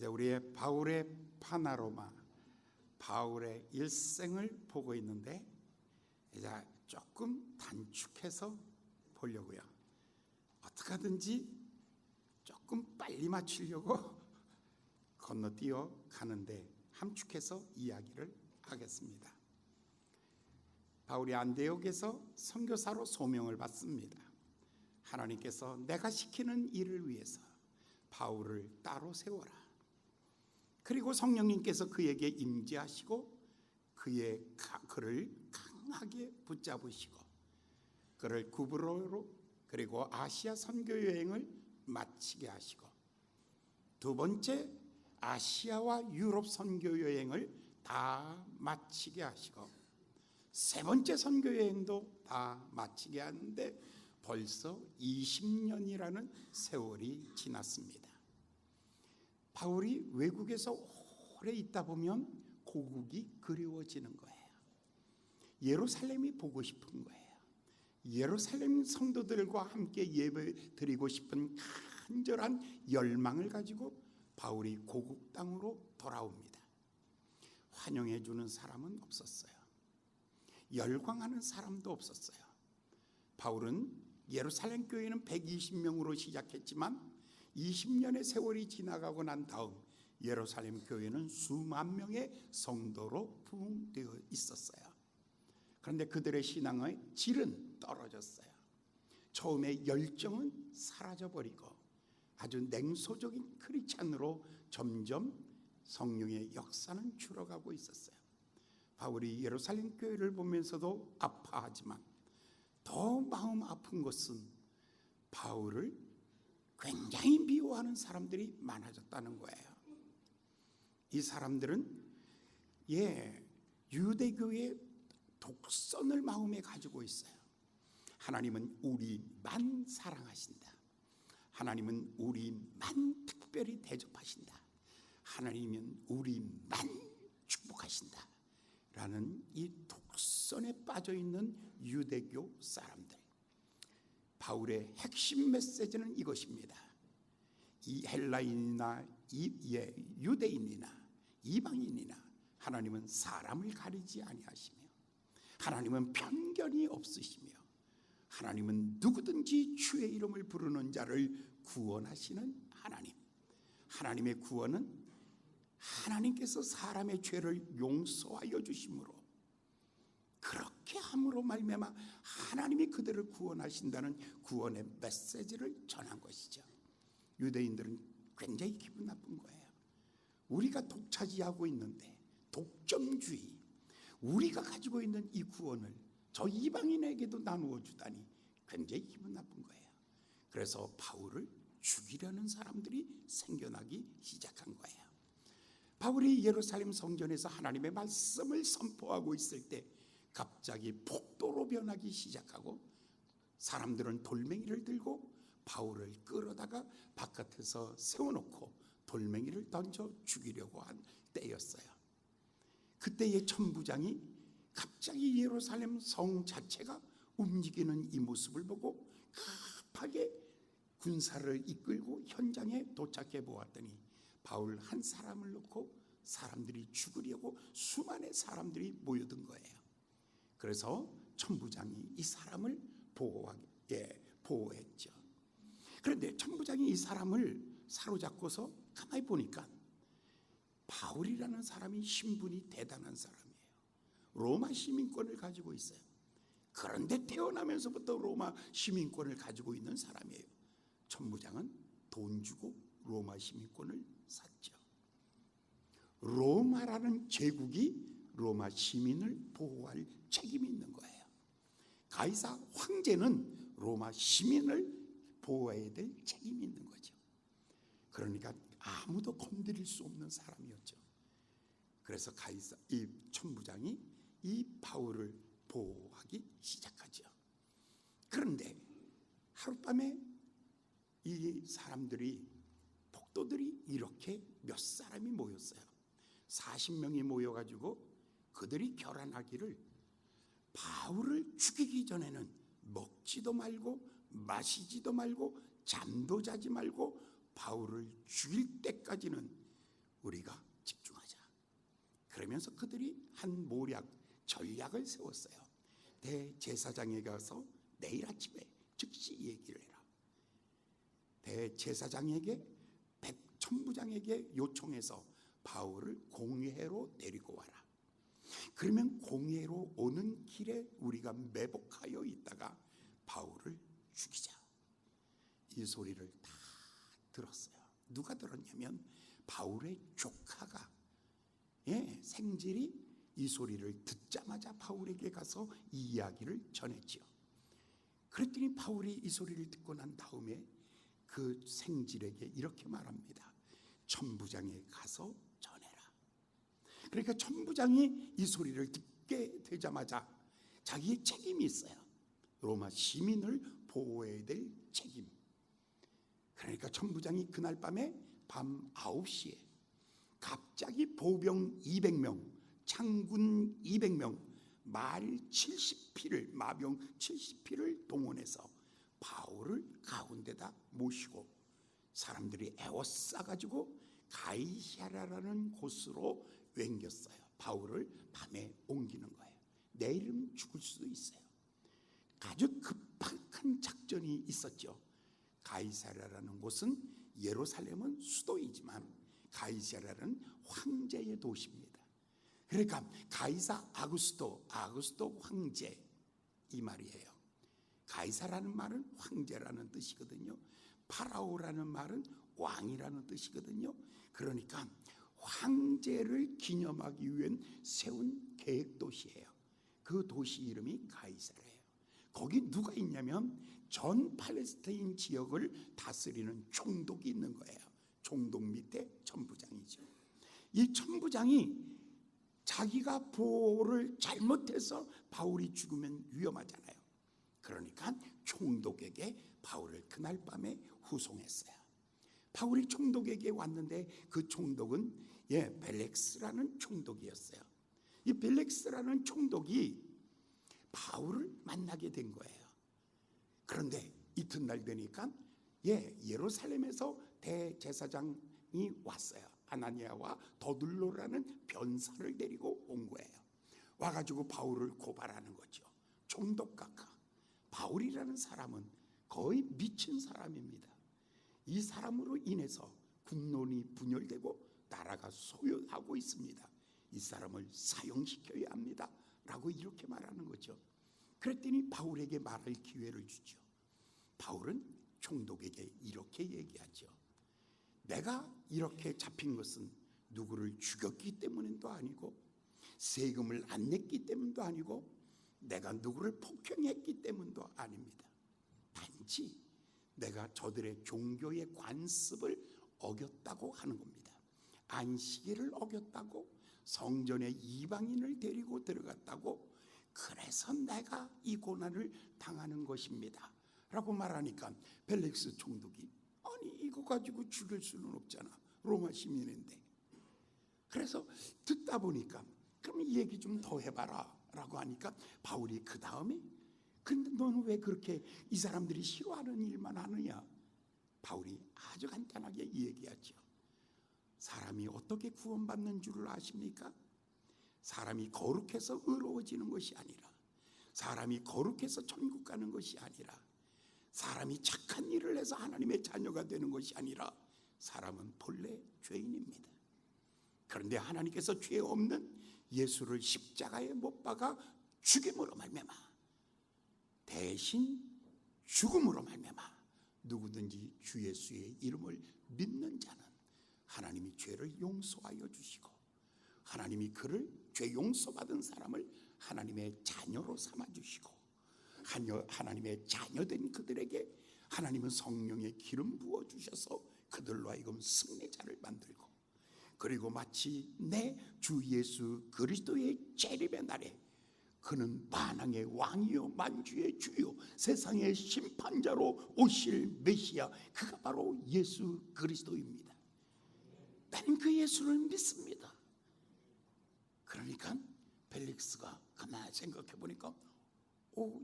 이제 우리의 바울의 파나로마, 바울의 일생을 보고 있는데 이제 조금 단축해서 보려고요. 어떻게 하든지 조금 빨리 맞추려고 건너뛰어 가는데 함축해서 이야기를 하겠습니다. 바울이 안디옥에서 선교사로 소명을 받습니다. 하나님께서 내가 시키는 일을 위해서 바울을 따로 세워라. 그리고 성령님께서 그에게 임재하시고 그를 강하게 붙잡으시고 그를 구브로로 그리고 아시아 선교 여행을 마치게 하시고 두 번째 아시아와 유럽 선교 여행을 다 마치게 하시고 세 번째 선교 여행도 다 마치게 하는데 벌써 20년이라는 세월이 지났습니다. 바울이 외국에서 오래 있다 보면 고국이 그리워지는 거예요. 예루살렘이 보고 싶은 거예요. 예루살렘 성도들과 함께 예배 드리고 싶은 간절한 열망을 가지고 바울이 고국 땅으로 돌아옵니다. 환영해 주는 사람은 없었어요. 열광하는 사람도 없었어요. 바울은 예루살렘 교회는 120명으로 시작했지만 20년의 세월이 지나가고 난 다음 예루살렘 교회는 수만 명의 성도로 부흥되어 있었어요. 그런데 그들의 신앙의 질은 떨어졌어요. 처음에 열정은 사라져버리고 아주 냉소적인 크리스찬으로 점점 성령의 역사는 줄어가고 있었어요. 바울이 예루살렘 교회를 보면서도 아파하지만 더 마음 아픈 것은 바울을 굉장히 미워하는 사람들이 많아졌다는 거예요. 이 사람들은 유대교의 독선을 마음에 가지고 있어요. 하나님은 우리만 사랑하신다. 하나님은 우리만 특별히 대접하신다. 하나님은 우리만 축복하신다. 라는 이 독선에 빠져있는 유대교 사람들. 바울의 핵심 메시지는 이것입니다. 이 헬라인이나 유대인이나 이방인이나 하나님은 사람을 가리지 아니하시며 하나님은 편견이 없으시며 하나님은 누구든지 주의 이름을 부르는 자를 구원하시는 하나님. 하나님의 구원은 하나님께서 사람의 죄를 용서하여 주심으로 그렇게 함으로 말미암아 하나님이 그들을 구원하신다는 구원의 메시지를 전한 것이죠. 유대인들은 굉장히 기분 나쁜 거예요. 우리가 독차지하고 있는데 독점주의, 우리가 가지고 있는 이 구원을 저 이방인에게도 나누어 주다니 굉장히 기분 나쁜 거예요. 그래서 바울을 죽이려는 사람들이 생겨나기 시작한 거예요. 바울이 예루살렘 성전에서 하나님의 말씀을 선포하고 있을 때 갑자기 폭도로 변하기 시작하고 사람들은 돌멩이를 들고 바울을 끌어다가 바깥에서 세워놓고 돌멩이를 던져 죽이려고 한 때였어요. 그때의 천부장이 갑자기 예루살렘 성 자체가 움직이는 이 모습을 보고 급하게 군사를 이끌고 현장에 도착해 보았더니 바울 한 사람을 놓고 사람들이 죽으려고 수많은 사람들이 모여든 거예요. 그래서 천부장이 이 사람을 보호했죠. 그런데 천부장이 이 사람을 사로잡고서 가만히 보니까 바울이라는 사람이 신분이 대단한 사람이에요. 로마 시민권을 가지고 있어요. 그런데 태어나면서부터 로마 시민권을 가지고 있는 사람이에요. 천부장은 돈 주고 로마 시민권을 샀죠. 로마라는 제국이 로마 시민을 보호할 책임이 있는 거예요. 가이사 황제는 로마 시민을 보호해야 될 책임이 있는 거죠. 그러니까 아무도 건드릴 수 없는 사람이었죠. 그래서 이 천부장이 이 바울을 보호하기 시작하죠. 그런데 하룻밤에 이 사람들이 폭도들이 이렇게 몇 사람이 모였어요. 40명이 모여가지고 그들이 결단하기를 바울을 죽이기 전에는 먹지도 말고 마시지도 말고 잠도 자지 말고 바울을 죽일 때까지는 우리가 집중하자. 그러면서 그들이 한 모략 전략을 세웠어요. 대제사장에게 가서 내일 아침에 즉시 얘기를 해라. 대제사장에게 백천부장에게 요청해서 바울을 공회로 데리고 와라. 그러면 공회로 오는 길에 우리가 매복하여 있다가 바울을 죽이자. 이 소리를 다 들었어요. 누가 들었냐면 바울의 조카가, 생질이 이 소리를 듣자마자 바울에게 가서 이 이야기를 전했지요. 그랬더니 바울이 이 소리를 듣고 난 다음에 그 생질에게 이렇게 말합니다. 천부장에 가서 전해라. 그러니까 천부장이 이 소리를 듣게 되자마자 자기의 책임이 있어요. 로마 시민을 보호해야 될 책임. 그러니까 천부장이 그날 밤에 밤 9시에 갑자기 보병 200명, 창군 200명, 마병 70피를 동원해서 바울을 가운데다 모시고 사람들이 에워싸가지고 가이사랴라는 곳으로 옮겼어요. 바울을 밤에 옮기는 거예요. 내일은 죽을 수도 있어요. 아주 급박한 작전이 있었죠. 가이사랴라는 곳은 예루살렘은 수도이지만 가이사랴는 황제의 도시입니다. 그러니까 가이사 아구스도 황제, 이 말이에요. 가이사라는 말은 황제라는 뜻이거든요. 파라오라는 말은 왕이라는 뜻이거든요. 그러니까 황제를 기념하기 위해 세운 계획 도시예요. 그 도시 이름이 가이사라예요. 거기 누가 있냐면 전 팔레스타인 지역을 다스리는 총독이 있는 거예요. 총독 밑에 천부장이죠. 이 천부장이 자기가 보호를 잘못해서 바울이 죽으면 위험하잖아요. 그러니까 총독에게 바울을 그날 밤에 후송했어요. 바울이 총독에게 왔는데 그 총독은 벨렉스라는 총독이었어요. 이 벨렉스라는 총독이 바울을 만나게 된 거예요. 그런데 이튿날 되니까 예루살렘에서 대제사장이 왔어요. 아나니아와 더둘로라는 변사를 데리고 온 거예요. 와가지고 바울을 고발하는 거죠. 총독각하, 바울이라는 사람은 거의 미친 사람입니다. 이 사람으로 인해서 국론이 분열되고 나라가 소요하고 있습니다. 이 사람을 사형시켜야 합니다 라고 이렇게 말하는 거죠. 그랬더니 바울에게 말할 기회를 주죠. 바울은 총독에게 이렇게 얘기하죠. 내가 이렇게 잡힌 것은 누구를 죽였기 때문도 아니고 세금을 안 냈기 때문도 아니고 내가 누구를 폭행했기 때문도 아닙니다. 단지 내가 저들의 종교의 관습을 어겼다고 하는 겁니다. 안식일을 어겼다고, 성전에 이방인을 데리고 들어갔다고, 그래서 내가 이 고난을 당하는 것입니다 라고 말하니까 벨렉스 총독이 아니 이거 가지고 죽일 수는 없잖아. 로마 시민인데. 그래서 듣다 보니까 그럼 이 얘기 좀 더 해봐라 라고 하니까 바울이 그 다음에 근데 너는 왜 그렇게 이 사람들이 싫어하는 일만 하느냐. 바울이 아주 간단하게 얘기하죠. 사람이 어떻게 구원받는 줄을 아십니까? 사람이 거룩해서 의로워지는 것이 아니라, 사람이 거룩해서 천국 가는 것이 아니라, 사람이 착한 일을 해서 하나님의 자녀가 되는 것이 아니라 사람은 본래 죄인입니다. 그런데 하나님께서 죄 없는 예수를 십자가에 못 박아 죽임으로 말미암아, 대신 죽음으로 말미암아 누구든지 주 예수의 이름을 믿는 자는 하나님이 죄를 용서하여 주시고, 하나님이 그를 죄 용서받은 사람을 하나님의 자녀로 삼아주시고, 하나님의 자녀된 그들에게 하나님은 성령의 기름 부어주셔서 그들로 하여금 승리자를 만들고, 그리고 마치 내 주 예수 그리스도의 재림의 날에 그는 만왕의 왕이요 만주의 주요 세상의 심판자로 오실 메시아, 그가 바로 예수 그리스도입니다. 나는 그 예수를 믿습니다. 그러니까 벨릭스가 가만히 생각해 보니까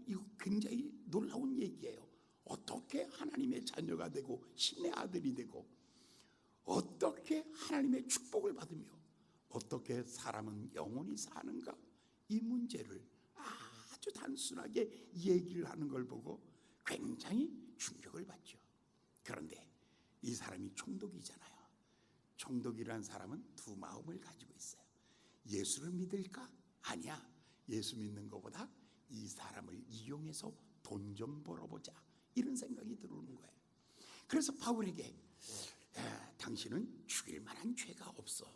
이거 굉장히 놀라운 얘기예요. 어떻게 하나님의 자녀가 되고 신의 아들이 되고, 어떻게 하나님의 축복을 받으며 어떻게 사람은 영원히 사는가, 이 문제를 아주 단순하게 얘기를 하는 걸 보고 굉장히 충격을 받죠. 그런데 이 사람이 총독이잖아요. 총독이라는 사람은 두 마음을 가지고 있어요. 예수를 믿을까? 아니야, 예수 믿는 것보다 이 사람을 이용해서 돈 좀 벌어보자, 이런 생각이 들어오는 거예요. 그래서 바울에게 당신은 죽일 만한 죄가 없어.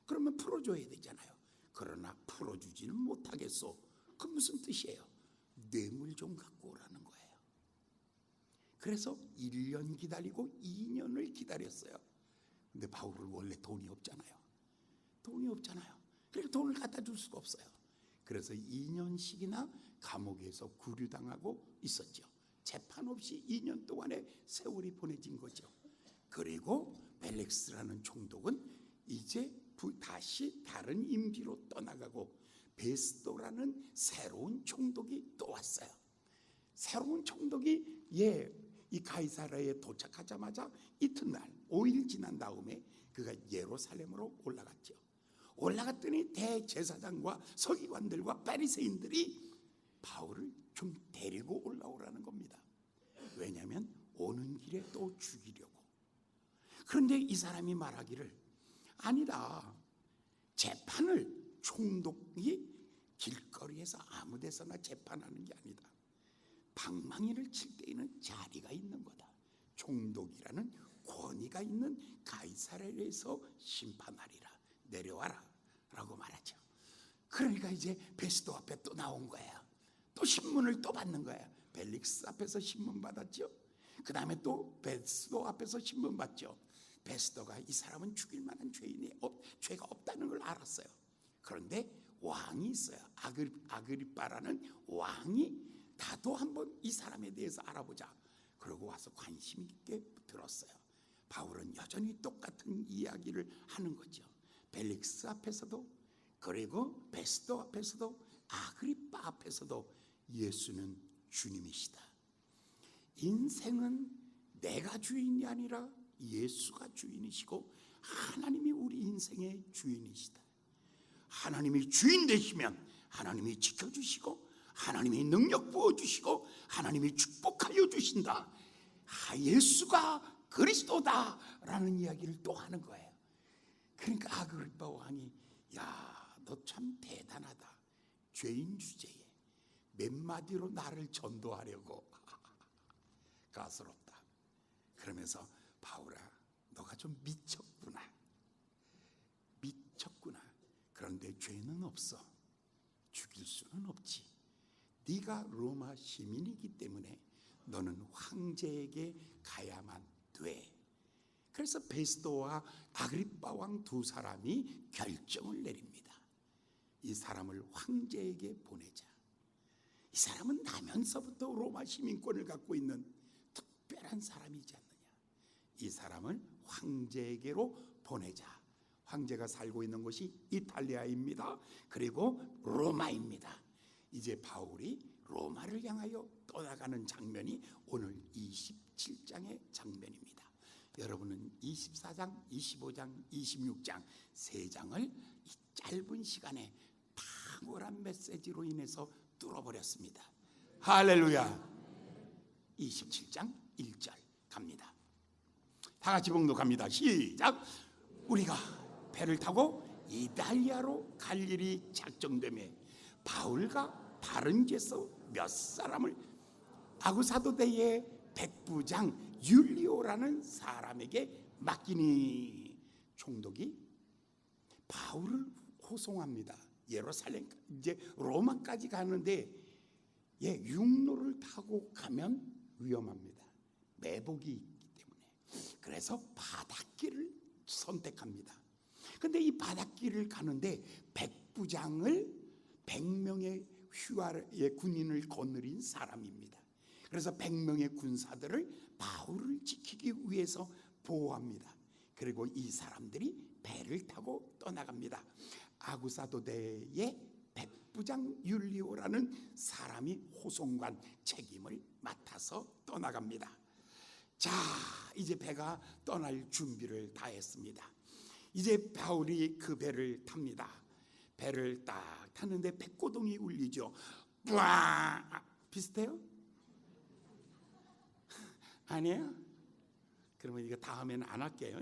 그러면 풀어줘야 되잖아요. 그러나 풀어주지는 못하겠어. 그 무슨 뜻이에요? 뇌물 좀 갖고 오라는 거예요. 그래서 1년 기다리고 2년을 기다렸어요. 근데 바울은 원래 돈이 없잖아요. 그러니까 돈을 갖다 줄 수가 없어요. 그래서 2년씩이나 감옥에서 구류당하고 있었죠. 재판 없이 2년 동안의 세월이 보내진 거죠. 그리고 벨릭스라는 총독은 이제 다시 다른 임기로 떠나가고 베스도라는 새로운 총독이 또 왔어요. 새로운 총독이 이 가이사랴에 도착하자마자 이튿날 5일 지난 다음에 그가 예루살렘으로 올라갔죠. 올라갔더니 대제사장과 서기관들과 바리새인들이 바울을 좀 데리고 올라오라는 겁니다. 왜냐하면 오는 길에 또 죽이려고. 그런데 이 사람이 말하기를, 아니다, 재판을 총독이 길거리에서 아무 데서나 재판하는 게 아니다. 방망이를 칠 때에는 자리가 있는 거다. 총독이라는 권위가 있는 가이사랴에서 심판하리라. 내려와라 라고 말하죠. 그러니까 이제 베스도 앞에 또 나온 거예요. 또 신문을 또 받는 거예요. 벨릭스 앞에서 신문 받았죠. 그 다음에 또 베스도 앞에서 신문 받죠. 베스도가 이 사람은 죽일 만한 죄가 없다는 걸 알았어요. 그런데 왕이 있어요. 아그리빠라는 왕이 나도 한번 이 사람에 대해서 알아보자. 그러고 와서 관심 있게 들었어요. 바울은 여전히 똑같은 이야기를 하는 거죠. 벨릭스 앞에서도, 그리고 베스도 앞에서도, 아그리빠 앞에서도 예수는 주님이시다. 인생은 내가 주인이 아니라 예수가 주인이시고 하나님이 우리 인생의 주인이시다. 하나님이 주인 되시면 하나님이 지켜주시고 하나님이 능력 부어주시고 하나님이 축복하여 주신다. 예수가 그리스도다라는 이야기를 또 하는 거예요. 그러니까 아그리빠 왕이, 야, 너 참 대단하다. 죄인 주제에 몇 마디로 나를 전도하려고 가스롭다. 그러면서 바울아, 너가 좀 미쳤구나. 그런데 죄는 없어. 죽일 수는 없지. 네가 로마 시민이기 때문에 너는 황제에게 가야만 돼. 그래서 베스도와 아그리빠 왕 두 사람이 결정을 내립니다. 이 사람을 황제에게 보내자. 이 사람은 나면서부터 로마 시민권을 갖고 있는 특별한 사람이지 않느냐. 이 사람을 황제에게로 보내자. 황제가 살고 있는 곳이 이탈리아입니다. 그리고 로마입니다. 이제 바울이 로마를 향하여 떠나가는 장면이 오늘 27장의 장면입니다. 여러분은 24장, 25장, 26장 세 장을 이 짧은 시간에 탁월한 메시지로 인해서 뚫어버렸습니다. 할렐루야. 27장 1절 갑니다. 다 같이 봉독합니다. 시작. 우리가 배를 타고 이탈리아로 갈 일이 작정되매 바울과 다른 죄서 몇 사람을 아구사도대의 백부장 율리오라는 사람에게 맡기니, 총독이 바울을 호송합니다. 예루살렘, 이제 로마까지 가는데 육로를 타고 가면 위험합니다. 매복이 있기 때문에. 그래서 바닷길을 선택합니다. 근데 이 바닷길을 가는데 백부장을 100명의 휘하의 군인을 거느린 사람입니다. 그래서 100명의 군사들을 바울을 지키기 위해서 보호합니다. 그리고 이 사람들이 배를 타고 떠나갑니다. 아구사도대의 백부장 율리오라는 사람이 호송관 책임을 맡아서 떠나갑니다. 자, 이제 배가 떠날 준비를 다 했습니다. 이제 바울이 그 배를 탑니다. 배를 딱 탔는데 백고동이 울리죠. 와, 비슷해요? 아니에요? 그러면 이거 다음에는 안 할게요.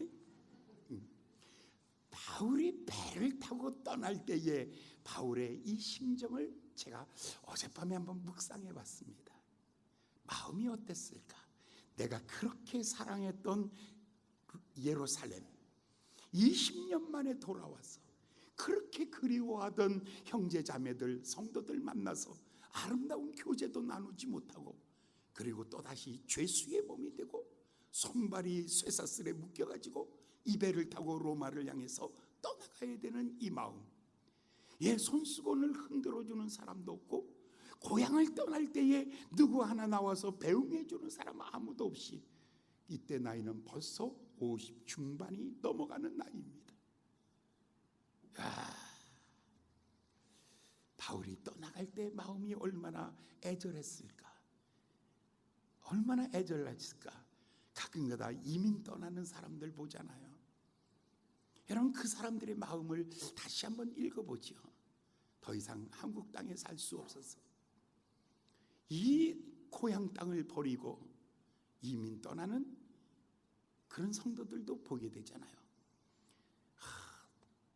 바울이 배를 타고 떠날 때에 바울의 이 심정을 제가 어젯밤에 한번 묵상해 봤습니다. 마음이 어땠을까? 내가 그렇게 사랑했던 예루살렘 20년 만에 돌아와서 그렇게 그리워하던 형제 자매들 성도들 만나서 아름다운 교제도 나누지 못하고, 그리고 또다시 죄수의 몸이 되고 손발이 쇠사슬에 묶여가지고 이 배를 타고 로마를 향해서 떠나가야 되는 이 마음, 손수건을 흔들어주는 사람도 없고 고향을 떠날 때에 누구 하나 나와서 배웅해주는 사람 아무도 없이, 이때 나이는 벌써 50 중반이 넘어가는 나이입니다. 바울이 떠나갈 때 마음이 얼마나 애절했을까, 얼마나 애절했을까. 가끔가다 이민 떠나는 사람들 보잖아요. 여러분, 그 사람들의 마음을 다시 한번 읽어보죠. 더 이상 한국 땅에 살 수 없어서 이 고향 땅을 버리고 이민 떠나는 그런 성도들도 보게 되잖아요.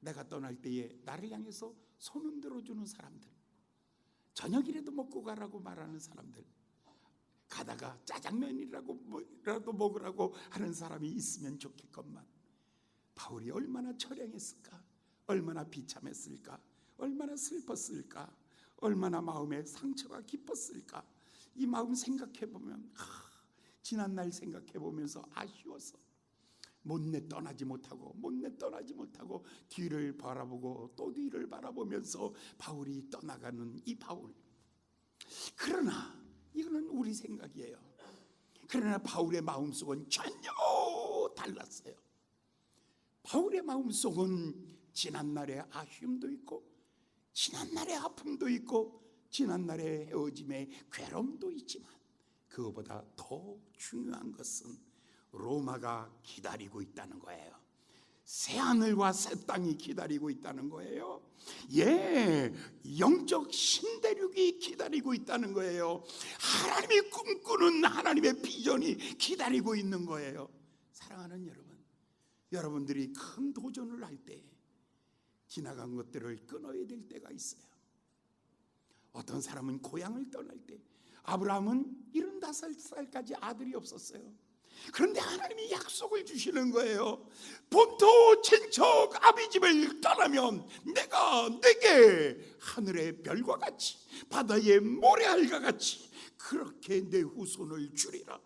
내가 떠날 때에 나를 향해서 손 흔들어 주는 사람들, 저녁이라도 먹고 가라고 말하는 사람들, 가다가 짜장면이라고 뭐라도 먹으라고 하는 사람이 있으면 좋겠건만, 바울이 얼마나 처량했을까, 얼마나 비참했을까, 얼마나 슬펐을까, 얼마나 마음에 상처가 깊었을까. 이 마음 생각해보면 지난날 생각해보면서 아쉬워서 못내 떠나지 못하고 뒤를 바라보고 또 뒤를 바라보면서 바울이 떠나가는 이 바울. 그러나 이거는 우리 생각이에요. 그러나 바울의 마음속은 전혀 달랐어요. 바울의 마음속은 지난날의 아쉬움도 있고 지난날의 아픔도 있고 지난날의 헤어짐의 괴로움도 있지만, 그거보다 더 중요한 것은 로마가 기다리고 있다는 거예요. 새하늘과 새 땅이 기다리고 있다는 거예요. 영적 신대륙이 기다리고 있다는 거예요. 하나님이 꿈꾸는 하나님의 비전이 기다리고 있는 거예요. 사랑하는 여러분, 여러분들이 큰 도전을 할 때 지나간 것들을 끊어야 될 때가 있어요. 어떤 사람은 고향을 떠날 때, 아브라함은 75살까지 아들이 없었어요. 그런데 하나님이 약속을 주시는 거예요. 본토 친척 아비집을 떠나면 내가 내게 하늘의 별과 같이 바다의 모래알과 같이 그렇게 내 후손을 주리라.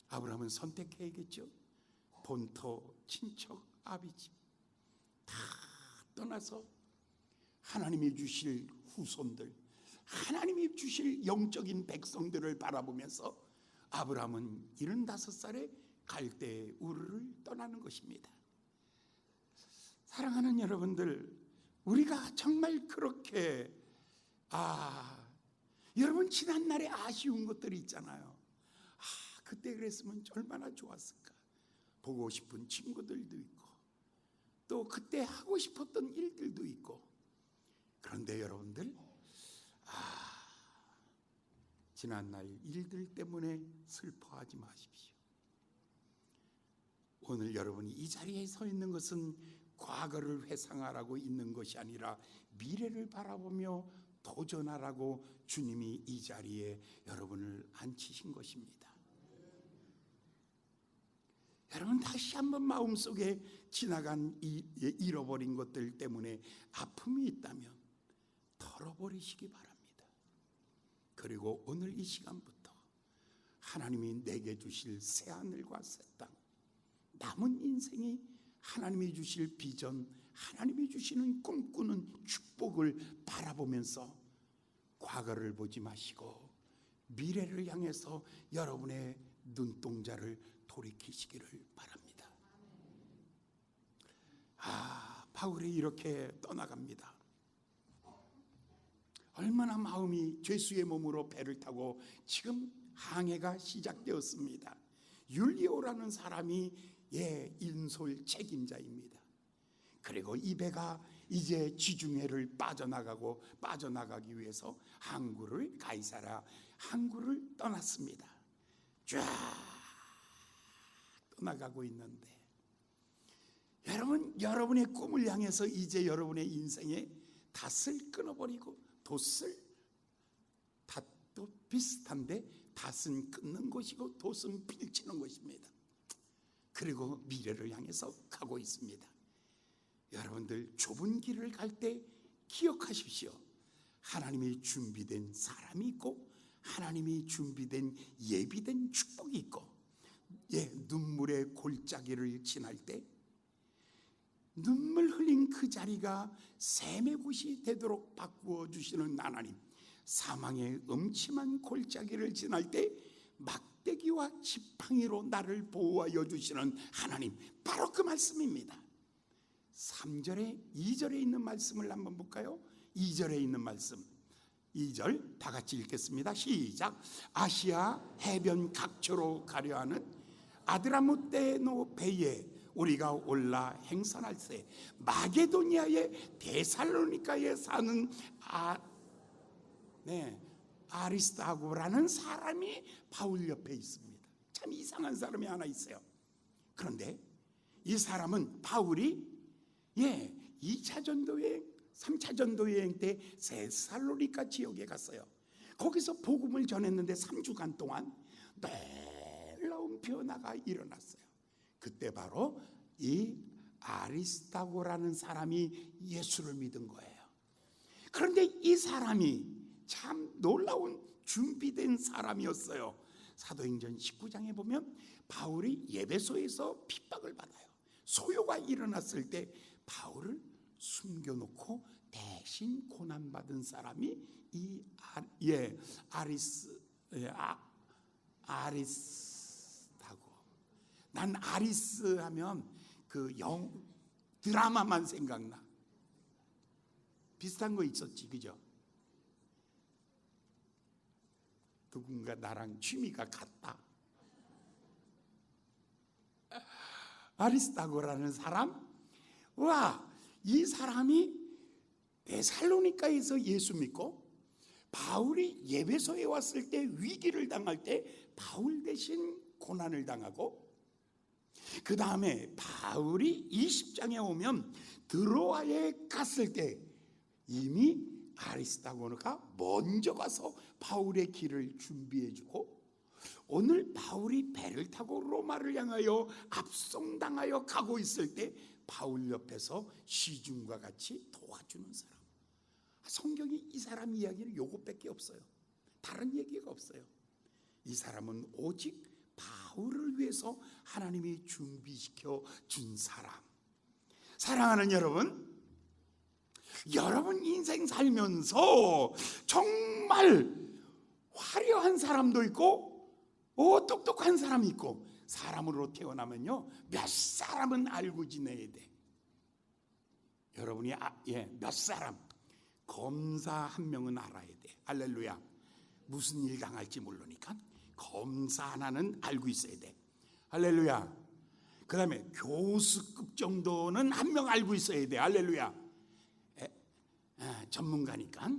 아브라함은 선택해야겠죠. 본토 친척 아비집 다 떠나서 하나님이 주실 후손들, 하나님이 주실 영적인 백성들을 바라보면서 아브라함은 75살에 갈대 우르를 떠나는 것입니다. 사랑하는 여러분들, 우리가 정말 그렇게 여러분 지난날에 아쉬운 것들이 있잖아요. 그때 그랬으면 얼마나 좋았을까. 보고 싶은 친구들도 있고 또 그때 하고 싶었던 일들도 있고. 그런데 여러분들, 지난날 일들 때문에 슬퍼하지 마십시오. 오늘 여러분이 이 자리에 서 있는 것은 과거를 회상하라고 있는 것이 아니라 미래를 바라보며 도전하라고 주님이 이 자리에 여러분을 앉히신 것입니다. 여러분, 다시 한번 마음속에 지나간 잃어버린 것들 때문에 아픔이 있다면 털어버리시기 바랍니다. 그리고 오늘 이 시간부터 하나님이 내게 주실 새하늘과 새 땅, 남은 인생이 하나님이 주실 비전, 하나님이 주시는 꿈꾸는 축복을 바라보면서 과거를 보지 마시고 미래를 향해서 여러분의 눈동자를 돌이키시기를 바랍니다. 바울이 이렇게 떠나갑니다. 얼마나 마음이 죄수의 몸으로 배를 타고 지금 항해가 시작되었습니다. 율리오라는 사람이 인솔 책임자입니다. 그리고 이 배가 이제 지중해를 빠져나가기 위해서 가이사랴 항구를 떠났습니다. 쫙 떠나가고 있는데, 여러분의 꿈을 향해서 이제 여러분의 인생의 닷을 끊어버리고, 닷도 비슷한데 닷은 끊는 것이고 돛은 펼치는 것입니다. 그리고 미래를 향해서 가고 있습니다. 여러분들 좁은 길을 갈 때 기억하십시오. 하나님이 준비된 사람이 있고 하나님이 준비된 예비된 축복이 있고, 눈물의 골짜기를 지날 때 눈물 흘린 그 자리가 샘의 곳이 되도록 바꾸어 주시는 하나님, 사망의 음침한 골짜기를 지날 때 막대기와 지팡이로 나를 보호하여 주시는 하나님, 바로 그 말씀입니다. 3절에 2절에 있는 말씀을 한번 볼까요? 2절에 있는 말씀, 2절 다 같이 읽겠습니다. 시작. 아시아 해변 각처로 가려 하는 아드라무떼노 배에 우리가 올라 행선할세, 마게도니아의 데살로니가에 사는 아리스다고라는 사람이 바울 옆에 있습니다. 참 이상한 사람이 하나 있어요. 그런데 이 사람은 바울이 2차 전도여행, 3차 전도여행 때 데살로니가 지역에 갔어요. 거기서 복음을 전했는데 3주간 동안 놀라운 변화가 일어났어요. 그때 바로 이 아리스다고라는 사람이 예수를 믿은 거예요. 그런데 이 사람이 참 놀라운 준비된 사람이었어요. 사도행전 19장에 보면 바울이 예배소에서 핍박을 받아요. 소요가 일어났을 때 바울을 숨겨놓고 대신 고난받은 사람이 이 아리스다고. 난 아리스 하면 그 드라마만 생각나. 비슷한 거 있었지, 그죠? 누군가 나랑 취미가 같다. 아리스다고라는 사람, 이 사람이 데살로니가에서 예수 믿고 바울이 예배소에 왔을 때 위기를 당할 때 바울 대신 고난을 당하고, 그 다음에 바울이 20장에 오면 드로아에 갔을 때 이미 아리스다고가 먼저 가서 바울의 길을 준비해주고, 오늘 바울이 배를 타고 로마를 향하여 압송당하여 가고 있을 때 바울 옆에서 시중과 같이 도와주는 사람. 성경이 이 사람 이야기는 요것밖에 없어요. 다른 얘기가 없어요. 이 사람은 오직 바울을 위해서 하나님이 준비시켜 준 사람. 사랑하는 여러분, 여러분 인생 살면서 정말 화려한 사람도 있고 똑똑한 사람이 있고, 사람으로 태어나면요 몇 사람은 알고 지내야 돼. 여러분이 몇 사람, 검사 한 명은 알아야 돼. 할렐루야. 무슨 일 당할지 모르니까 검사 하나는 알고 있어야 돼. 할렐루야. 그 다음에 교수급 정도는 한 명 알고 있어야 돼. 할렐루야. 전문가니까.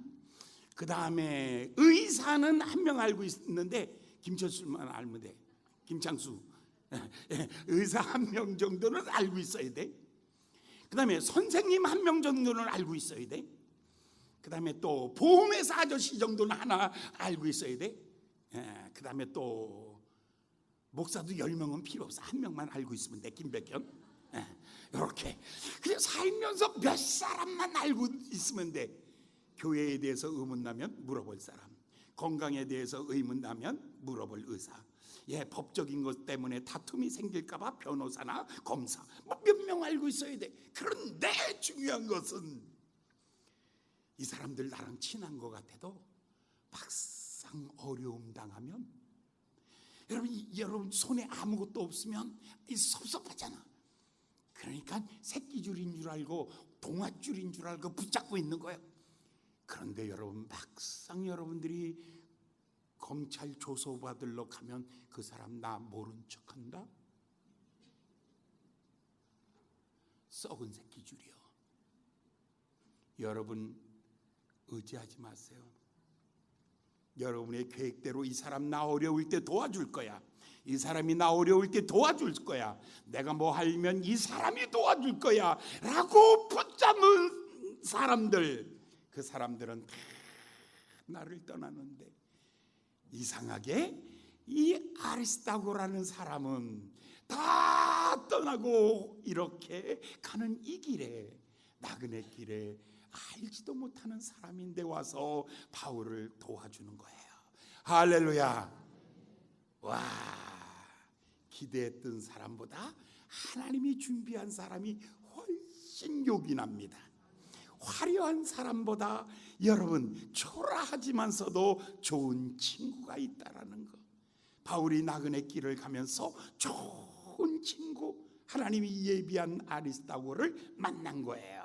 그 다음에 의사는 한 명 알고 있는데 김철수만 알면 돼. 김창수. 의사 한 명 정도는 알고 있어야 돼. 그 다음에 선생님 한 명 정도는 알고 있어야 돼. 그 다음에 또 보험회사 아저씨 정도는 하나 알고 있어야 돼. 그 다음에 또 목사도 10명은 필요 없어. 한 명만 알고 있으면 돼. 김백현. 이렇게 그냥 살면서 몇 사람만 알고 있으면 돼. 교회에 대해서 의문나면 물어볼 사람, 건강에 대해서 의문나면 물어볼 의사, 법적인 것 때문에 다툼이 생길까봐 변호사나 검사, 몇 명 알고 있어야 돼. 그런데 중요한 것은 이 사람들 나랑 친한 것 같아도 막상 어려움 당하면, 여러분 손에 아무것도 없으면 섭섭하잖아. 그러니까 새끼줄인 줄 알고 동아줄인 줄 알고 붙잡고 있는 거예요. 그런데 여러분, 막상 여러분들이 검찰 조서 받으러 가면 그 사람 나 모른 척한다? 썩은 새끼 줄이요. 여러분 의지하지 마세요. 여러분의 계획대로 이 사람 나 어려울 때 도와줄 거야. 이 사람이 나 어려울 때 도와줄 거야. 내가 뭐 하면 이 사람이 도와줄 거야 라고 붙잡는 사람들, 그 사람들은 다 나를 떠나는데, 이상하게 이 아리스다고라는 사람은 다 떠나고 이렇게 가는 이 길에, 나그네 길에 알지도 못하는 사람인데 와서 바울을 도와주는 거예요. 할렐루야. 와, 기대했던 사람보다 하나님이 준비한 사람이 훨씬 요긴합니다. 화려한 사람보다 여러분 초라하지만서도 좋은 친구가 있다라는 거. 바울이 나그네 길을 가면서 좋은 친구, 하나님이 예비한 아리스다고를 만난 거예요.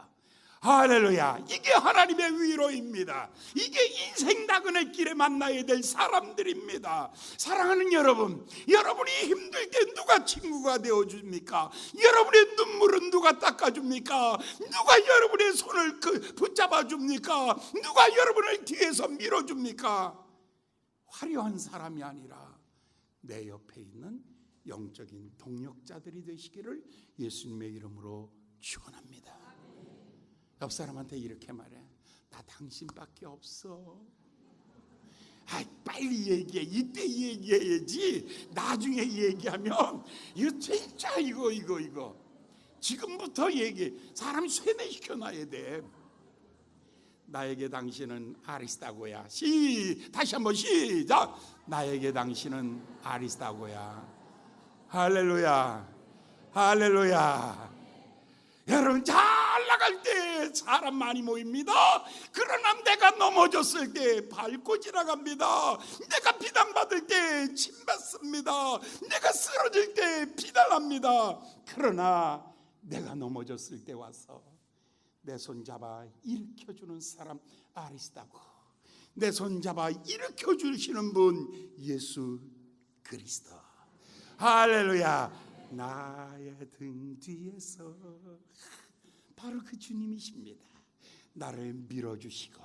할렐루야. 이게 하나님의 위로입니다. 이게 인생 나그네 길에 만나야 될 사람들입니다. 사랑하는 여러분, 여러분이 힘들 때 누가 친구가 되어줍니까? 여러분의 눈물은 누가 닦아줍니까? 누가 여러분의 손을 붙잡아줍니까? 누가 여러분을 뒤에서 밀어줍니까? 화려한 사람이 아니라 내 옆에 있는 영적인 동력자들이 되시기를 예수님의 이름으로 축원합니다. 옆 사람한테 이렇게 말해. 나 당신밖에 없어. 빨리 얘기해. 이때 얘기해야지. 나중에 얘기하면 이거 진짜 이거 지금부터 얘기해. 사람 세뇌시켜놔야 돼. 나에게 당신은 아리스다고야. 다시 한번 시작. 나에게 당신은 아리스다고야. 할렐루야. 할렐루야. 여러분 잘 나갈 때 사람 많이 모입니다. 그러나 내가 넘어졌을 때 밟고 지나갑니다. 내가 비난받을 때 침받습니다. 내가 쓰러질 때 비난합니다. 그러나 내가 넘어졌을 때 와서 내 손 잡아 일으켜주는 사람 아리스다고, 내 손 잡아 일으켜주시는 분 예수 그리스도. 할렐루야. 나의 등 뒤에서 바로 그 주님이십니다. 나를 밀어주시고,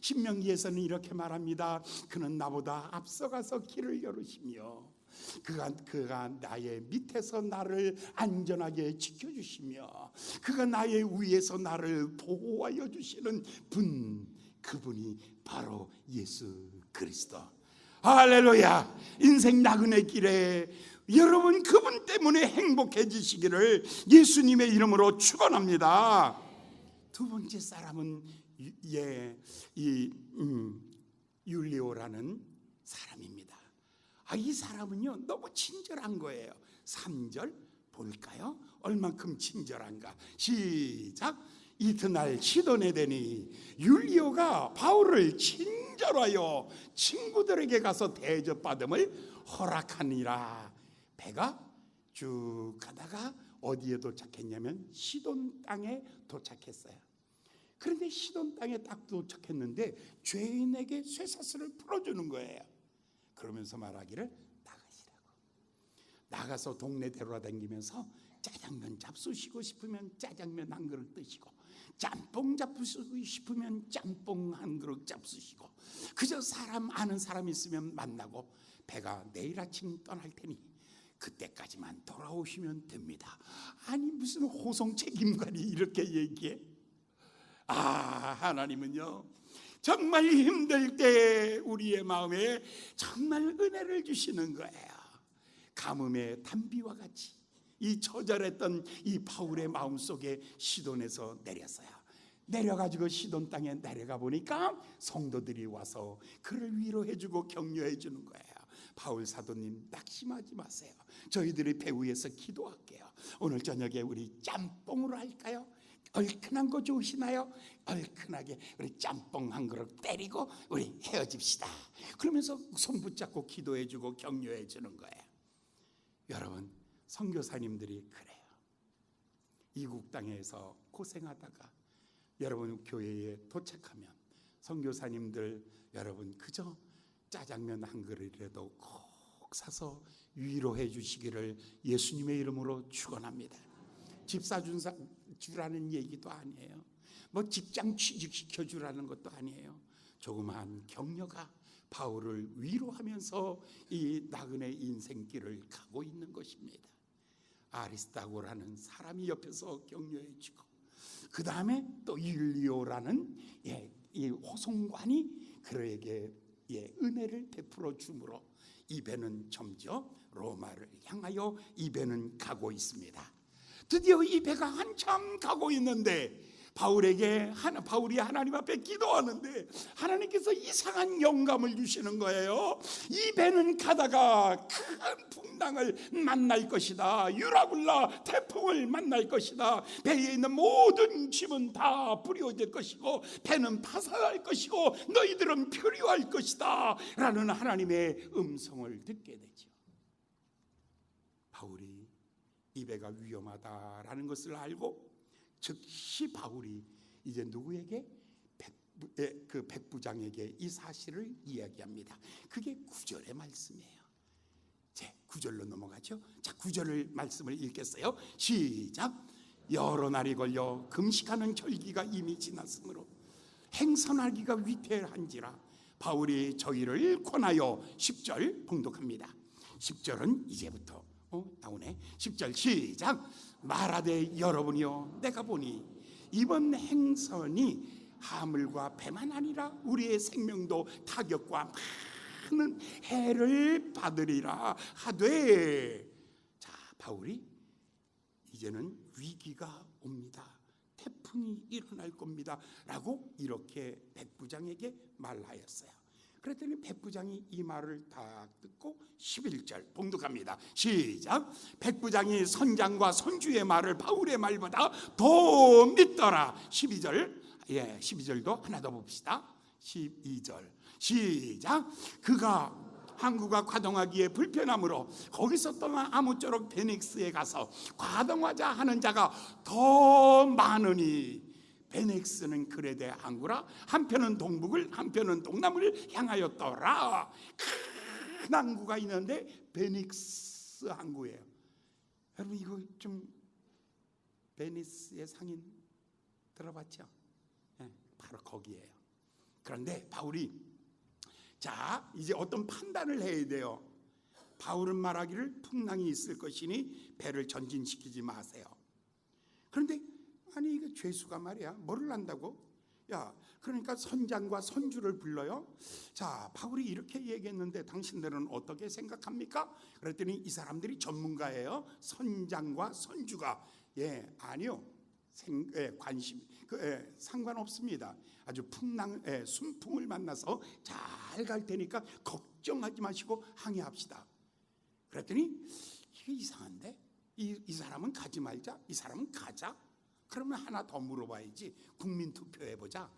신명기에서는 이렇게 말합니다. 그는 나보다 앞서가서 길을 열으시며 그가 나의 밑에서 나를 안전하게 지켜주시며 그가 나의 위에서 나를 보호하여 주시는 분, 그분이 바로 예수 그리스도. 할렐루야. 인생 나그네 길에 여러분 그분 때문에 행복해지시기를 예수님의 이름으로 축원합니다. 두 번째 사람은 율리오라는 사람입니다. 이 사람은요 너무 친절한 거예요. 3절 볼까요? 얼만큼 친절한가. 시작. 이튿날 시돈에 되니 율리오가 바울을 친절하여 친구들에게 가서 대접받음을 허락하니라. 배가 쭉 가다가 어디에 도착했냐면 시돈 땅에 도착했어요. 그런데 시돈 땅에 딱 도착했는데 죄인에게 쇠사슬을 풀어주는 거예요. 그러면서 말하기를 나가시라고. 나가서 동네 돌아다니면서 짜장면 잡수시고 싶으면 짜장면 한 그릇 드시고, 짬뽕 잡수시고 싶으면 짬뽕 한 그릇 잡수시고, 그저 아는 사람 있으면 만나고, 배가 내일 아침 떠날 테니 그때까지만 돌아오시면 됩니다. 아니 무슨 호송 책임관이 이렇게 얘기해? 하나님은요 정말 힘들 때 우리의 마음에 정말 은혜를 주시는 거예요. 가뭄의 단비와 같이 이 처절했던 이 바울의 마음속에 시돈에서 내렸어요. 내려가지고 시돈 땅에 내려가 보니까 성도들이 와서 그를 위로해주고 격려해주는 거예요. 바울 사도님 낙심하지 마세요. 저희들이 배 위에서 기도할게요. 오늘 저녁에 우리 짬뽕으로 할까요? 얼큰한 거 좋으시나요? 얼큰하게 우리 짬뽕 한 그릇 때리고 우리 헤어집시다. 그러면서 손 붙잡고 기도해주고 격려해주는 거예요. 여러분 선교사님들이 그래요. 이국 땅에서 고생하다가 여러분 교회에 도착하면 선교사님들 여러분 그저 짜장면 한 그릇이라도 꼭 사서 위로해 주시기를 예수님의 이름으로 축원합니다. 집 주라는 얘기도 아니에요. 뭐 직장 취직시켜 주라는 것도 아니에요. 조그마한 격려가 바울을 위로하면서 이 나그네 인생길을 가고 있는 것입니다. 아리스다고라는 사람이 옆에서 격려해 주고, 그 다음에 또 율리오라는 이 호송관이 그에게 은혜를 베풀어 주므로 이 배는 점점 로마를 향하여 이 배는 가고 있습니다. 드디어 이 배가 한참 가고 있는데 바울이 하나님 앞에 기도하는데 하나님께서 이상한 영감을 주시는 거예요. 이 배는 가다가 큰 풍랑을 만날 것이다. 유라굴라 태풍을 만날 것이다. 배에 있는 모든 짐은 다 부러질 것이고 배는 파산할 것이고 너희들은 표류할 것이다 라는 하나님의 음성을 듣게 되죠. 바울이 이 배가 위험하다라는 것을 알고 즉시 바울이 이제 누구에게? 그 백부장에게 이 사실을 이야기합니다. 그게 9절의 말씀이에요. 제 9절로 넘어가죠. 자, 9절을 말씀을 읽겠어요. 시작. 여러 날이 걸려 금식하는 절기가 이미 지났으므로 행선하기가 위태한지라 바울이 저희를 권하여 10절 봉독합니다. 10절은 이제부터 나오네. 10절 시작. 말하되 여러분이여 내가 보니 이번 행선이 하물과 배만 아니라 우리의 생명도 타격과 많은 해를 받으리라 하되, 자, 바울이 이제는 위기가 옵니다. 태풍이 일어날 겁니다 라고 이렇게 백부장에게 말하였어요. 그랬더니 백부장이 이 말을 다 듣고 11절 봉독합니다. 시작. 백부장이 선장과 선주의 말을 바울의 말보다 더 믿더라. 12절도 하나 더 봅시다. 12절 시작. 그가 항구가 과동하기에 불편하므로 거기서 떠나 아무쪼록 베닉스에 가서 과동하자 하는 자가 더 많으니 베넥스는 그레데 항구라. 한편은 동북을 한편은 동남을 향하였더라. 큰 항구가 있는데 베닉스 항구예요. 여러분 이거 좀 베니스의 상인 들어봤죠? 네, 바로 거기에요. 그런데 바울이 자 이제 어떤 판단을 해야 돼요. 바울은 말하기를 풍랑이 있을 것이니 배를 전진시키지 마세요. 그런데 아니 이거 죄수가 말이야 뭐를 한다고? 야 그러니까 선장과 선주를 불러요. 자 바울이 이렇게 얘기했는데 당신들은 어떻게 생각합니까? 그랬더니 이 사람들이 전문가예요. 선장과 선주가 아니요 관심 상관없습니다. 아주 순풍을 만나서 잘 갈 테니까 걱정하지 마시고 항해합시다. 그랬더니 이게 이상한데 이 사람은 가지 말자, 이 사람은 가자. 그러면 하나 더 물어봐야지. 국민투표해보자.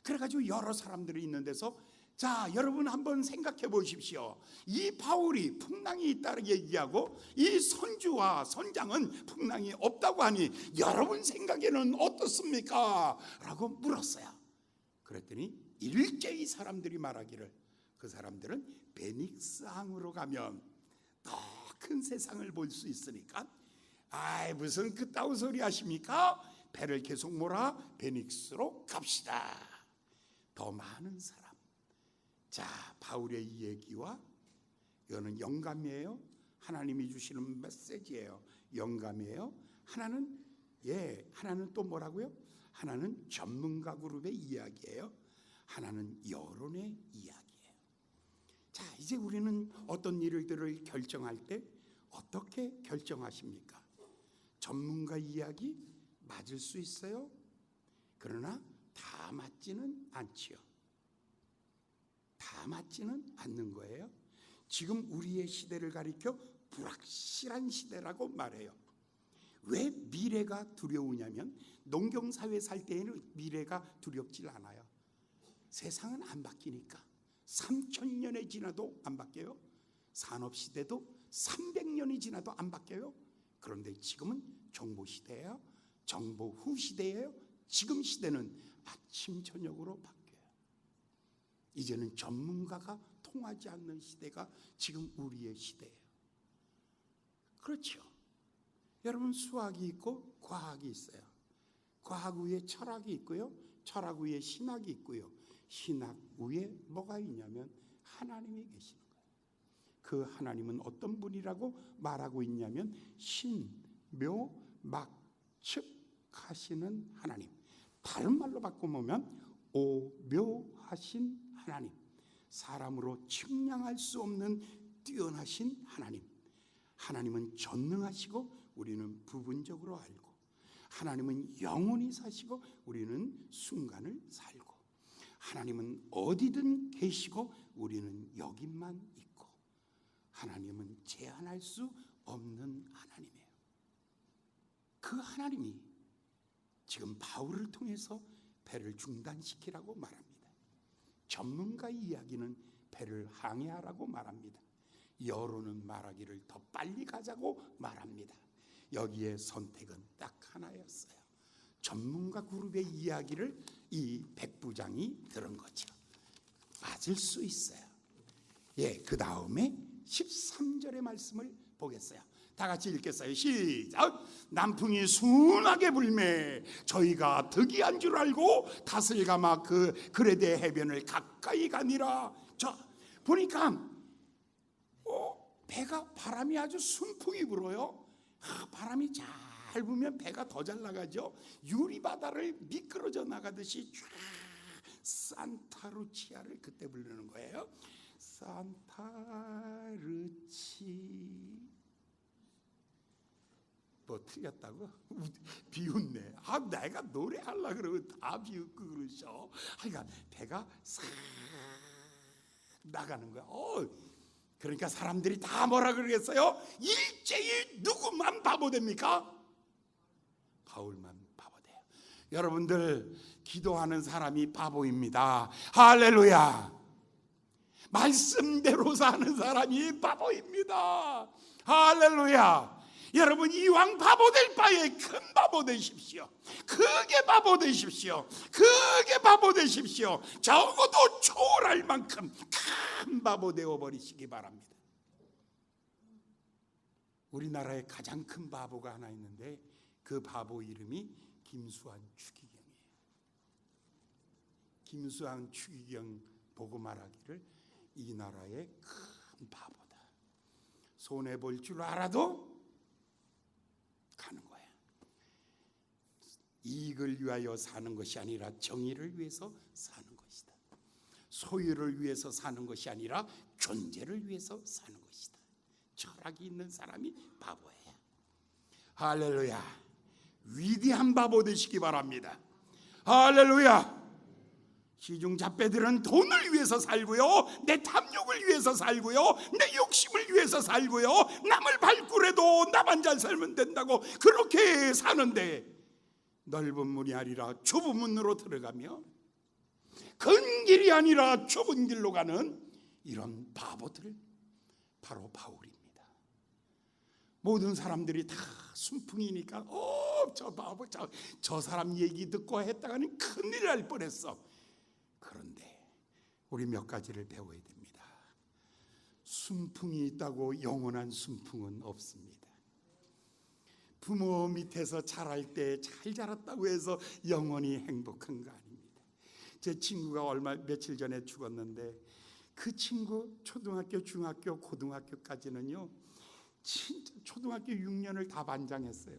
그래가지고 여러 사람들이 있는 데서 자 여러분 한번 생각해 보십시오. 이 바울이 풍랑이 있다고 얘기하고 이 선주와 선장은 풍랑이 없다고 하니 여러분 생각에는 어떻습니까? 라고 물었어요. 그랬더니 일제히 사람들이 말하기를 그 사람들은 베닉스 항으로 가면 더 큰 세상을 볼 수 있으니까 아이 무슨 그따위 소리 하십니까? 배를 계속 몰아 베닉스로 갑시다. 더 많은 사람. 자 바울의 이 얘기와 이거는 영감이에요. 하나님이 주시는 메시지예요. 영감이에요. 하나는 또 뭐라고요? 하나는 전문가 그룹의 이야기예요. 하나는 여론의 이야기예요. 자 이제 우리는 어떤 일들을 결정할 때 어떻게 결정하십니까? 전문가 이야기 맞을 수 있어요. 그러나 다 맞지는 않지요. 다 맞지는 않는 거예요. 지금 우리의 시대를 가리켜 불확실한 시대라고 말해요. 왜 미래가 두려우냐면 농경사회 살 때에는 미래가 두렵질 않아요. 세상은 안 바뀌니까 3000년이 지나도 안 바뀌어요. 산업시대도 300년이 지나도 안 바뀌어요. 그런데 지금은 정보시대예요. 정보 후 시대예요. 지금 시대는 아침 저녁으로 바뀌어요. 이제는 전문가가 통하지 않는 시대가 지금 우리의 시대예요. 그렇죠. 여러분 수학이 있고 과학이 있어요. 과학 위에 철학이 있고요, 철학 위에 신학이 있고요, 신학 위에 뭐가 있냐면 하나님이 계시는 거예요. 그 하나님은 어떤 분이라고 말하고 있냐면 신, 묘, 막, 측 하시는 하나님. 다른 말로 바꿔보면 오묘하신 하나님, 사람으로 측량할 수 없는 뛰어나신 하나님. 하나님은 전능하시고 우리는 부분적으로 알고, 하나님은 영원히 사시고 우리는 순간을 살고, 하나님은 어디든 계시고 우리는 여기만 있고, 하나님은 제한할 수 없는 하나님이에요. 그 하나님이 지금 바울을 통해서 배를 중단시키라고 말합니다. 전문가의 이야기는 배를 항해하라고 말합니다. 여론은 말하기를 더 빨리 가자고 말합니다. 여기에 선택은 딱 하나였어요. 전문가 그룹의 이야기를 이 백부장이 들은 거죠. 맞을 수 있어요. 그 다음에 13절의 말씀을 보겠어요. 다 같이 읽겠어요. 시작. 남풍이 순하게 불매 저희가 득이한 줄 알고 닷을 감아 그 그레데 해변을 가까이 가니라. 자, 보니까 배가 바람이 아주 순풍이 불어요. 바람이 잘 불면 배가 더 잘 나가죠. 유리바다를 미끄러져 나가듯이 쫙 산타루치아를 그때 부르는 거예요. 산타루치. 뭐 틀렸다고? 비웃네. 내가 노래하려고 그러면 다 비웃고 그러셔. 그러니까 배가 싹 나가는 거야. 그러니까 사람들이 다 뭐라 그러겠어요? 일제히 누구만 바보 됩니까? 바울만 바보 돼요. 여러분들, 기도하는 사람이 바보입니다. 할렐루야. 말씀대로 사는 사람이 바보입니다. 할렐루야. 여러분, 이왕 바보 될 바에 큰 바보 되십시오. 크게 바보 되십시오. 크게 바보 되십시오. 적어도 초월할 만큼 큰 바보 되어버리시기 바랍니다. 우리나라에 가장 큰 바보가 하나 있는데 그 바보 이름이 김수환 추기경이에요. 김수환 추기경 보고 말하기를 이 나라의 큰 바보다. 손해볼 줄 알아도 가는 거야. 이익을 위하여 사는 것이 아니라 정의를 위해서 사는 것이다. 소유를 위해서 사는 것이 아니라 존재를 위해서 사는 것이다. 철학이 있는 사람이 바보예요. 할렐루야. 위대한 바보 되시기 바랍니다. 할렐루야. 시중 잡배들은 돈을 위해서 살고요, 내 탐욕을 위해서 살고요, 내 욕심을 위해서 살고요, 남을 발굴해도 나만 잘 살면 된다고 그렇게 사는데, 넓은 문이 아니라 좁은 문으로 들어가며 큰 길이 아니라 좁은 길로 가는 이런 바보들, 바로 바울입니다. 모든 사람들이 다 순풍이니까 저 바보, 저 사람 얘기 듣고 했다가는 큰일 날 뻔했어. 그런데 우리 몇 가지를 배워야 됩니다. 순풍이 있다고 영원한 순풍은 없습니다. 부모 밑에서 자랄 때 잘 자랐다고 해서 영원히 행복한 거 아닙니다. 제 친구가 며칠 전에 죽었는데 그 친구 초등학교, 중학교, 고등학교까지는요, 진짜 초등학교 6년을 다 반장했어요.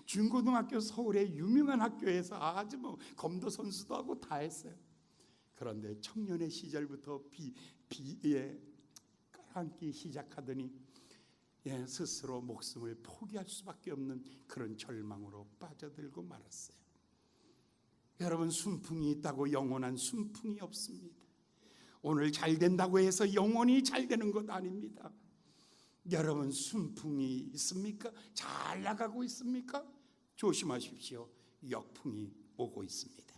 중고등학교 서울의 유명한 학교에서 아주 검도 선수도 하고 다 했어요. 그런데 청년의 시절부터 비에 깔아앉기 시작하더니 스스로 목숨을 포기할 수밖에 없는 그런 절망으로 빠져들고 말았어요. 여러분, 순풍이 있다고 영원한 순풍이 없습니다. 오늘 잘 된다고 해서 영원히 잘 되는 것 아닙니다. 여러분, 순풍이 있습니까? 잘 나가고 있습니까? 조심하십시오. 역풍이 오고 있습니다.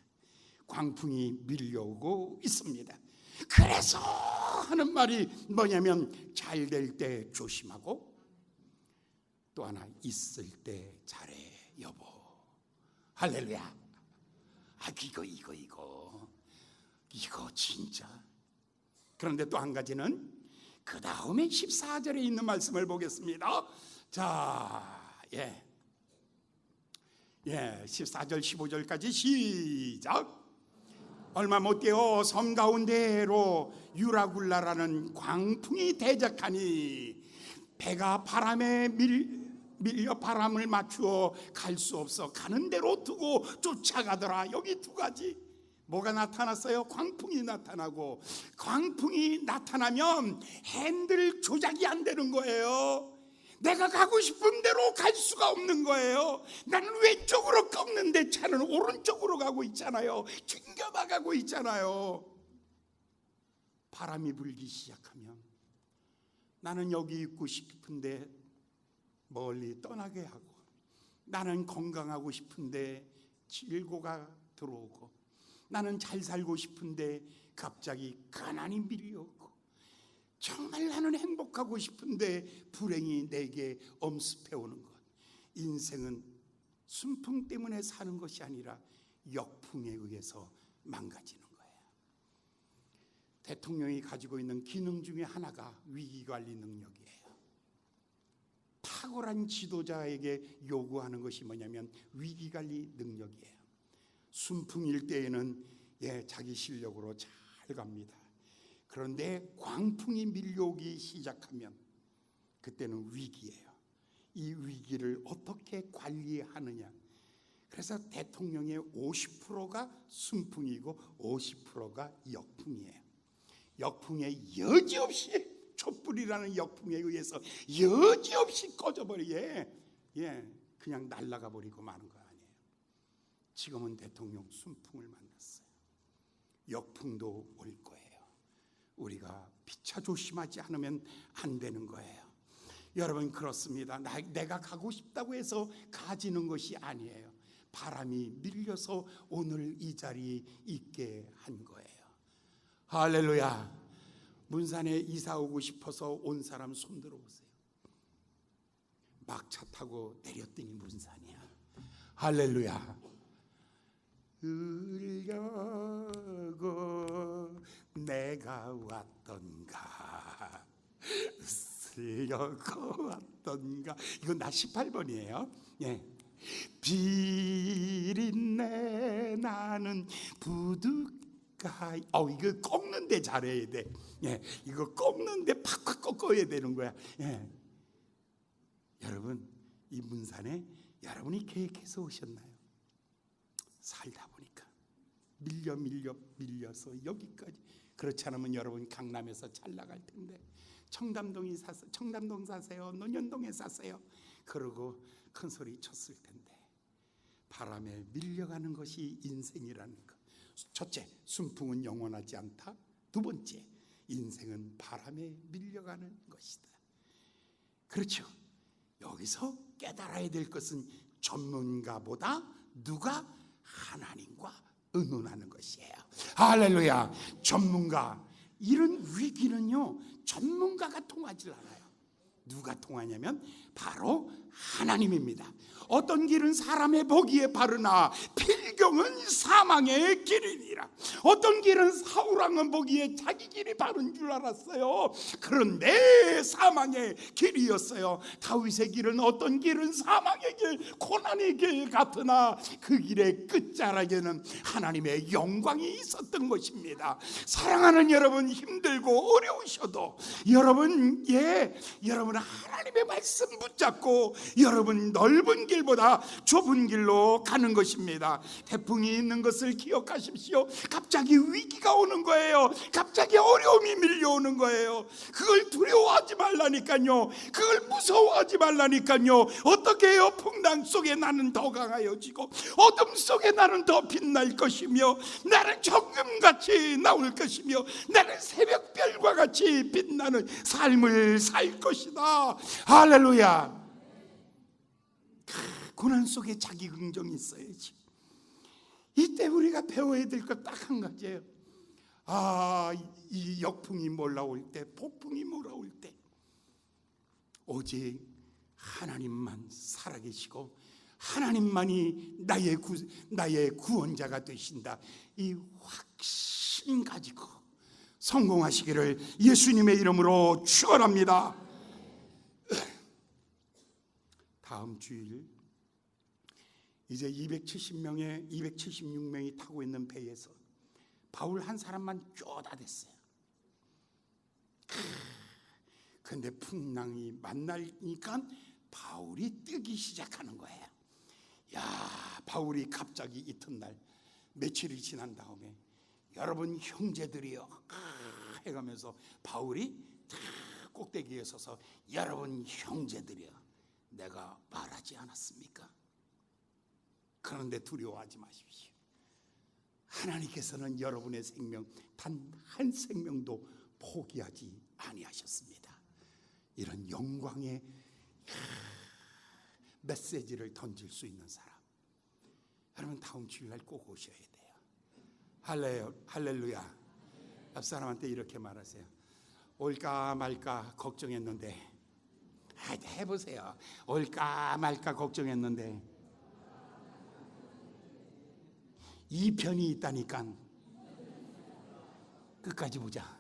광풍이 밀려오고 있습니다. 그래서 하는 말이 뭐냐면, 잘 될 때 조심하고 또 하나, 있을 때 잘해 여보. 할렐루야. 이거 진짜. 그런데 또 한 가지는 그 다음에 14절에 있는 말씀을 보겠습니다. 자, 14절 15절까지 시작. 얼마 못되어 섬 가운데로 유라굴라라는 광풍이 대적하니 배가 바람에 밀려 바람을 맞추어 갈 수 없어 가는 대로 두고 쫓아가더라. 여기 두 가지 뭐가 나타났어요? 광풍이 나타나고, 광풍이 나타나면 핸들 조작이 안 되는 거예요. 내가 가고 싶은 대로 갈 수가 없는 거예요. 나는 왼쪽으로 꺾는데 차는 오른쪽으로 가고 있잖아요. 튕겨나가고 있잖아요. 바람이 불기 시작하면 나는 여기 있고 싶은데 멀리 떠나게 하고, 나는 건강하고 싶은데 질고가 들어오고, 나는 잘 살고 싶은데 갑자기 가난이 밀려오고, 정말 나는 행복하고 싶은데 불행이 내게 엄습해오는 것. 인생은 순풍 때문에 사는 것이 아니라 역풍에 의해서 망가지는 거예요. 대통령이 가지고 있는 기능 중에 하나가 위기관리 능력이에요. 탁월한 지도자에게 요구하는 것이 뭐냐면 위기관리 능력이에요. 순풍일 때에는 자기 실력으로 잘 갑니다. 그런데 광풍이 밀려오기 시작하면 그때는 위기예요. 이 위기를 어떻게 관리하느냐. 그래서 대통령의 50%가 순풍이고 50%가 역풍이에요. 역풍에 여지없이, 촛불이라는 역풍에 의해서 여지없이 꺼져버리게 그냥 날아가 버리고 마는 거 아니에요. 지금은 대통령 순풍을 만났어요. 역풍도 올 거예요. 우리가 피차 조심하지 않으면 안 되는 거예요. 여러분, 그렇습니다. 내가 가고 싶다고 해서 가지는 것이 아니에요. 바람이 밀려서 오늘 이 자리에 있게 한 거예요. 할렐루야. 문산에 이사 오고 싶어서 온 사람 손 들어보세요. 막 차 타고 내렸더니 문산이야. 할렐루야. 으려고 내가 왔던가, 쓰려고 왔던가. 이건 나 18번이에요. 비린내 나는 부둣가. 이거 꺾는데 잘해야 돼. 이거 꺾는데 팍팍 꺾어야 되는 거야. 여러분, 이 문산에 여러분이 계획해서 오셨나요? 살다 보니까 밀려서 여기까지. 그렇지 않으면 여러분 강남에서 잘 나갈 텐데, 청담동 사세요, 논현동에 사세요, 그러고 큰 소리 쳤을 텐데. 바람에 밀려가는 것이 인생이라는 것. 첫째, 순풍은 영원하지 않다. 두 번째, 인생은 바람에 밀려가는 것이다. 그렇죠. 여기서 깨달아야 될 것은 전문가보다 누가 하나님과 의논하는 것이에요. 할렐루야. 전문가, 이런 위기는요 전문가가 통하지 않아요. 누가 통하냐면 바로 하나님입니다. 어떤 길은 사람의 보기에 바르나 필경은 사망의 길이니라. 어떤 길은 사울왕은 보기에 자기 길이 바른 줄 알았어요. 그런데 사망의 길이었어요. 다윗의 길은 어떤 길은 사망의 길, 고난의 길 같으나 그 길의 끝자락에는 하나님의 영광이 있었던 것입니다. 사랑하는 여러분, 힘들고 어려우셔도 여러분 하나님의 말씀 붙잡고 여러분 넓은 길보다 좁은 길로 가는 것입니다. 태풍이 있는 것을 기억하십시오. 갑자기 위기가 오는 거예요. 갑자기 어려움이 밀려오는 거예요. 그걸 두려워하지 말라니까요. 그걸 무서워하지 말라니까요. 어떻게 해요? 풍랑 속에 나는 더 강하여지고 어둠 속에 나는 더 빛날 것이며 나는 정금같이 나올 것이며 나는 새벽별과 같이 빛나는 삶을 살 것이다. 할렐루야. 고난 속에 자기 긍정이 있어야지. 이때 우리가 배워야 될 것 딱 한 가지예요. 이 역풍이 몰아올 때, 폭풍이 몰아올 때 오직 하나님만 살아계시고 하나님만이 나의 구원자가 되신다. 이 확신 가지고 성공하시기를 예수님의 이름으로 축원합니다. 다음 주일 이제 276명이 타고 있는 배에서 바울 한 사람만 쪼다 됐어요. 근데 풍랑이 만나니까 바울이 뜨기 시작하는 거예요. 야, 바울이 갑자기 이튿날 며칠이 지난 다음에 여러분 형제들이여 해가면서 바울이 꼭대기에 서서 여러분 형제들이여 내가 말하지 않았습니까? 그런데 두려워하지 마십시오. 하나님께서는 여러분의 생명 단 한 생명도 포기하지 아니하셨습니다. 이런 영광의 메시지를 던질 수 있는 사람, 여러분 다음 주일날 꼭 오셔야 돼요. 할렐루야. 옆 사람한테 이렇게 말하세요. 올까 말까 걱정했는데, 해보세요. 올까 말까 걱정했는데 이 편이 있다니까 끝까지 보자.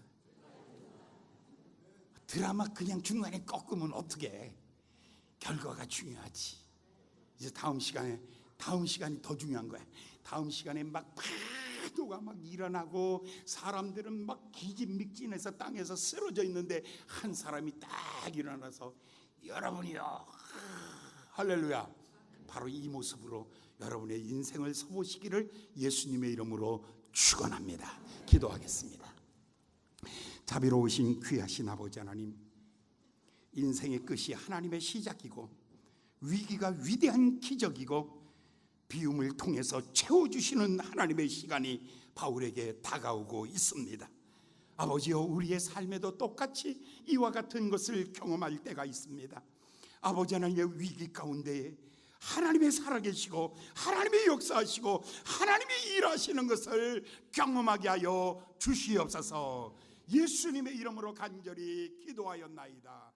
드라마 그냥 중간에 꺾으면 어떡해. 결과가 중요하지. 이제 다음 시간이 더 중요한 거야. 다음 시간에 막 파도가 막 일어나고 사람들은 막 기진맥진해서 땅에서 쓰러져 있는데 한 사람이 딱 일어나서 여러분이요, 할렐루야, 바로 이 모습으로 여러분의 인생을 서보시기를 예수님의 이름으로 축원합니다. 기도하겠습니다. 자비로우신 귀하신 아버지 하나님, 인생의 끝이 하나님의 시작이고 위기가 위대한 기적이고 비움을 통해서 채워주시는 하나님의 시간이 바울에게 다가오고 있습니다. 아버지여, 우리의 삶에도 똑같이 이와 같은 것을 경험할 때가 있습니다. 아버지 하나님의 위기 가운데 하나님의 살아계시고 하나님의 역사하시고 하나님의 일하시는 것을 경험하게 하여 주시옵소서. 예수님의 이름으로 간절히 기도하였나이다.